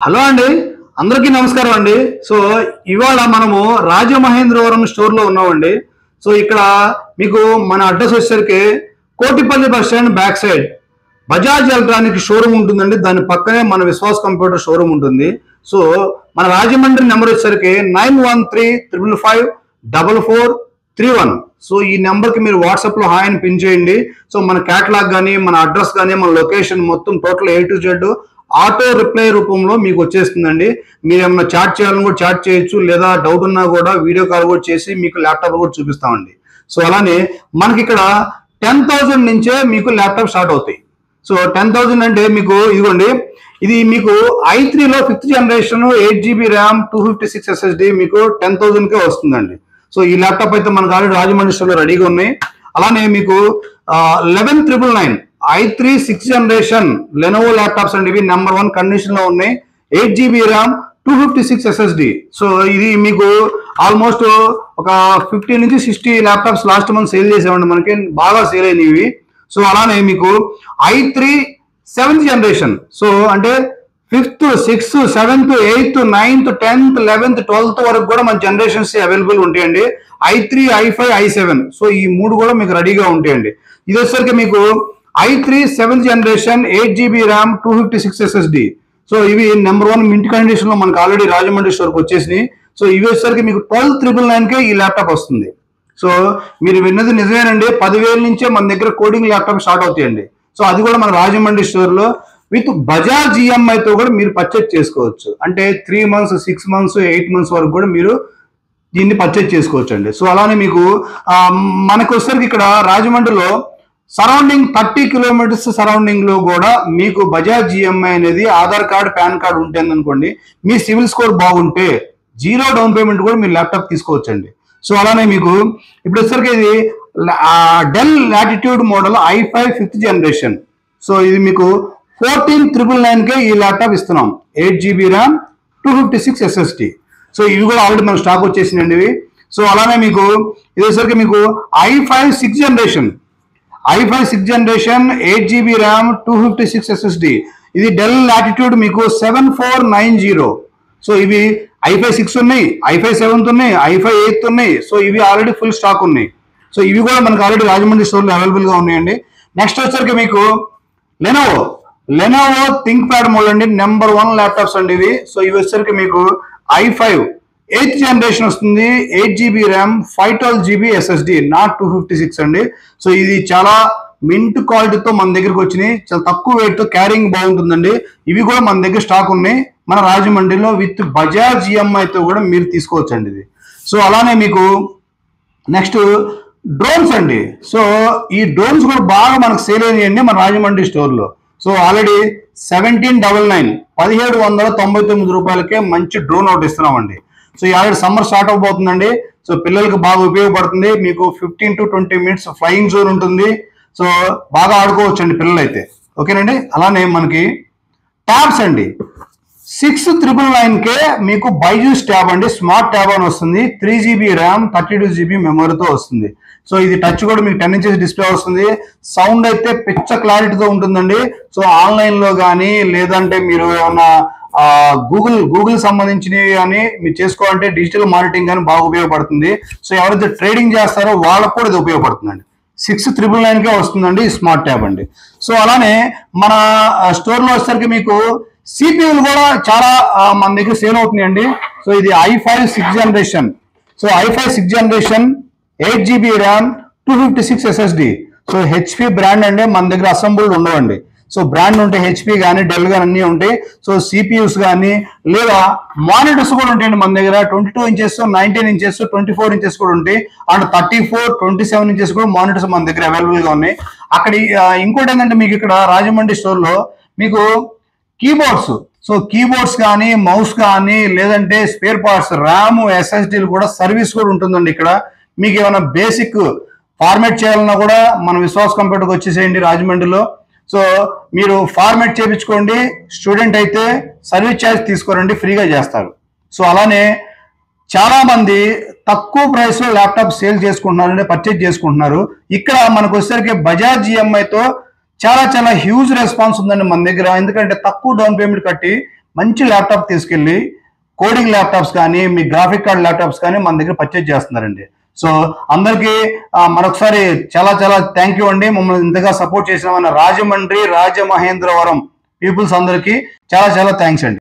Hello అండి, అందరికీ నమస్కారం అండి. సో ఇవాళ మనము రాజమహేంద్రవరం స్టోర్లో ఉన్నామండి. సో ఇక్కడ మీకు మన అడ్రస్ వచ్చేసరికి Kotipalli bus stand back side Bajaj electronic showroom ఉంటుందండి. దాని పక్కనే మన విశ్వాస్ కంప్యూటర్ షోరూమ్ ఉంటుంది. సో మన రాజమండ్రి నెంబర్ వచ్చేసరికి 9135554431. సో ఈ నెంబర్కి మీరు వాట్సాప్లో హాయ్ అని పిన్ చేయండి. సో మన క్యాటలాగ్ కానీ మన అడ్రస్ కానీ మన లొకేషన్ మొత్తం total A to Z auto reply రూపంలో మీకు వచ్చేస్తుందండి. మీరు ఏమన్నా చాట్ చేయాలని కూడా చాట్ చేయొచ్చు, లేదా డౌట్ ఉన్నా కూడా వీడియో కాల్ కూడా చేసి మీకు ల్యాప్టాప్ కూడా చూపిస్తామండి. సో అలానే మనకి ఇక్కడ 10,000 నుంచే మీకు ల్యాప్టాప్ స్టార్ట్ అవుతాయి. సో 10,000 అంటే మీకు ఇదిగోండి, ఇది మీకు i3లో 5th generation 8GB RAM 256 SSD మీకు 10,000కే వస్తుందండి. సో ఈ ల్యాప్టాప్ అయితే మనకు ఆల్రెడీ రాజమండ్రి స్టోర్లో రెడీగా ఉన్నాయి. అలానే మీకు 11,999 i3 6th generation Lenovo laptops అండి. ఇవి నెంబర్ 1 కండిషన్ లో ఉన్నాయి. 8GB RAM 256 SSD. సో ఇది మీకు ఆల్మోస్ట్ ఒక 50 నుంచి 60 ల్యాప్టాప్స్ లాస్ట్ మంత్ సేల్ చేసామండి, మనకి బాగా సేల్ అయినవి. సో అలానే మీకు i3 7th జనరేషన్, సో అంటే 5th 6th 7th 8th 9th 10th 11th 12th వరకు కూడా మన జనరేషన్స్ అవైలబుల్ ఉంటాయండి. i3 i5 i7, సో ఈ మూడు కూడా మీకు రెడీగా ఉంటాయండి. ఇది వచ్చేసరికి మీకు i3 7th generation 8GB RAM 256 SSD. So ఇవి నెంబర్ 1 మింట్ కండిషన్ లో మనకు ఆల్రెడీ రాజమండ్రి స్టోర్కి వచ్చేసినాయి. సో ఇవి వచ్చేసరికి మీకు 12,999కే ఈ ల్యాప్టాప్ వస్తుంది. సో మీరు విన్నది నిజమేనండి, 10,000 నుంచే మన దగ్గర కోడింగ్ ల్యాప్టాప్ స్టార్ట్ అవుతాయండి. సో అది కూడా మన రాజమండ్రి స్టోర్లో విత్ బజాజ్ ఈఎంఐతో కూడా మీరు పర్చేజ్ చేసుకోవచ్చు. అంటే 3 months 6 months 8 months వరకు కూడా మీరు దీన్ని పర్చేజ్ చేసుకోవచ్చు అండి. సో అలానే మీకు మనకు వచ్చేసరికి ఇక్కడ రాజమండ్రిలో సరౌండింగ్ 30 kilometers సరౌండింగ్ లో కూడా మీకు బజాజ్ ఈఎంఐ అనేది ఆధార్ కార్డ్ పాన్ కార్డ్ ఉంటుంది అనుకోండి, మీ సివిల్ స్కోర్ బాగుంటే 0 డౌన్ పేమెంట్ కూడా మీరు ల్యాప్టాప్ తీసుకోవచ్చండి. సో అలానే మీకు ఇప్పుడు వచ్చేసరికి ఇది del latitude model i5 5th generation. So ఇది మీకు 14,999కే ఈ ల్యాప్టాప్ ఇస్తున్నాం. 8GB RAM 256 SSD. సో ఇవి కూడా ఆల్రెడీ మన స్టాక్ వచ్చేసినండి ఇవి. సో అలానే మీకు ఇది వచ్చేసరికి మీకు i5 6th generation 8GB RAM 256 SSD. ఇది డెల్ లాటిట్యూడ్ మీకు 7490. సో ఇవి i5 6 ఉన్నాయి, i5 7 ఉన్నాయి, i5 8 ఉన్నాయి. సో ఇవి ఆల్రెడీ ఫుల్ స్టాక్ ఉన్నాయి. సో ఇవి కూడా మనకు ఆల్రెడీ రాజమండ్రి స్టోర్లో అవైలబుల్ గా ఉన్నాయండి. నెక్స్ట్ వచ్చేసరికి మీకు లెనోవో థింక్ ప్యాడ్ మోడల్ అండి, నెంబర్ 1 ల్యాప్టాప్స్ అండి ఇవి. సో ఇవి వచ్చేసరికి మీకు i5 8th జనరేషన్ వస్తుంది, 8GB RAM 512GB SSD, not 256 అండి. సో ఇది చాలా మింట్ క్వాలిటీతో మన దగ్గరికి వచ్చినాయి, చాలా తక్కువ వెయిట్ తో క్యారింగ్ బాగుంటుందండి. ఇవి కూడా మన దగ్గర స్టాక్ ఉన్నాయి మన రాజమండ్రిలో విత్ బజాజ్ ఈఎంఐతో కూడా మీరు తీసుకోవచ్చు అండి ఇది. సో అలానే మీకు నెక్స్ట్ డ్రోన్స్ అండి. సో ఈ డ్రోన్స్ కూడా బాగా మనకు సేల్ అయినాయండి మన రాజమండ్రి స్టోర్లో. సో ఆల్రెడీ 1799 1799 రూపాయలకే మంచి డ్రోన్ ఒకటి ఇస్తున్నామండి. సో ఈ ఆల్రెడీ సమ్మర్ స్టార్ట్ అవబోతుందండి. సో పిల్లలకి బాగా ఉపయోగపడుతుంది. మీకు 15 to 20 minutes ఫ్లయింగ్ జోన్ ఉంటుంది. సో బాగా ఆడుకోవచ్చు అండి పిల్లలు అయితే, ఓకేనండి. అలానే మనకి ట్యాబ్స్ అండి, 6,999కే మీకు బైజూస్ ట్యాబ్ అండి, స్మార్ట్ ట్యాబ్ అని వస్తుంది. 3GB ర్యామ్ 32GB మెమరీతో వస్తుంది. సో ఇది టచ్ కూడా మీకు 10 inches డిస్ప్లే వస్తుంది. సౌండ్ అయితే పిచ్చ క్లారిటీతో ఉంటుందండి. సో ఆన్లైన్ లో కానీ లేదంటే మీరు ఏమన్నా గూగుల్ సంబంధించినవి కానీ మీరు చేసుకోవాలంటే డిజిటల్ మార్కెటింగ్ కానీ బాగా ఉపయోగపడుతుంది. సో ఎవరైతే ట్రేడింగ్ చేస్తారో వాళ్ళకు కూడా ఇది ఉపయోగపడుతుందండి. 6,999కే వస్తుందండి ఈ స్మార్ట్ ట్యాబ్ అండి. సో అలానే మన స్టోర్లో వచ్చేసరికి మీకు సిపియూలు కూడా చాలా మన దగ్గర సేల్ అవుతున్నాయండి. సో ఇది i5 6th generation. So i5 6th generation 8GB RAM 256 SSD. So HP brand అండి, మన దగ్గర అసెంబుల్డ్ ఉండవండి. సో బ్రాండ్ ఉంటే HP కానీ డెల్ కానీ అన్నీ ఉంటాయి. సో సిపియూస్ కానీ లేదా మానిటర్స్ కూడా ఉంటాయండి మన దగ్గర. 22 inches 19 inches 24 inches కూడా ఉంటాయి. అండ్ 34 27 inches కూడా మానిటర్స్ మన దగ్గర అవైలబుల్ గా ఉన్నాయి. అక్కడ ఇంకోటి ఏంటంటే మీకు ఇక్కడ రాజమండ్రి స్టోర్లో మీకు కీబోర్డ్స్, సో కీబోర్డ్స్ కానీ మౌస్ కానీ లేదంటే స్పేర్ పార్ట్స్ ర్యామ్ SSDలు కూడా సర్వీస్ కూడా ఉంటుందండి ఇక్కడ. మీకు ఏమైనా బేసిక్ ఫార్మాట్ చేయాలన్నా కూడా మన విశ్వాస్ కంప్యూటర్కి వచ్చేసేయండి రాజమండ్రిలో. సో మీరు ఫార్మాట్ చేయించుకోండి. స్టూడెంట్ అయితే సర్వీస్ ఛార్జ్ తీసుకోరండి, ఫ్రీగా చేస్తారు. సో అలానే చాలా మంది తక్కువ ప్రైస్ లో ల్యాప్టాప్ సేల్ చేసుకుంటున్నారు, పర్చేజ్ చేసుకుంటున్నారు. ఇక్కడ మనకు వచ్చేసరికి బజాజ్ ఈఎంఐతో చాలా చాలా హ్యూజ్ రెస్పాన్స్ ఉందండి మన దగ్గర. ఎందుకంటే తక్కువ డౌన్ పేమెంట్ కట్టి మంచి ల్యాప్టాప్ తీసుకెళ్ళి కోడింగ్ ల్యాప్టాప్స్ కానీ మీ గ్రాఫిక్ కార్డ్ ల్యాప్టాప్స్ కానీ మన దగ్గర పర్చేజ్ చేస్తున్నారండి. సో అందరికీ మరొకసారి చాలా చాలా థ్యాంక్ యూ అండి. మమ్మల్ని ఇంతగా సపోర్ట్ చేసిన మన రాజమండ్రి రాజమహేంద్రవరం పీపుల్స్ అందరికీ చాలా చాలా థ్యాంక్స్ అండి.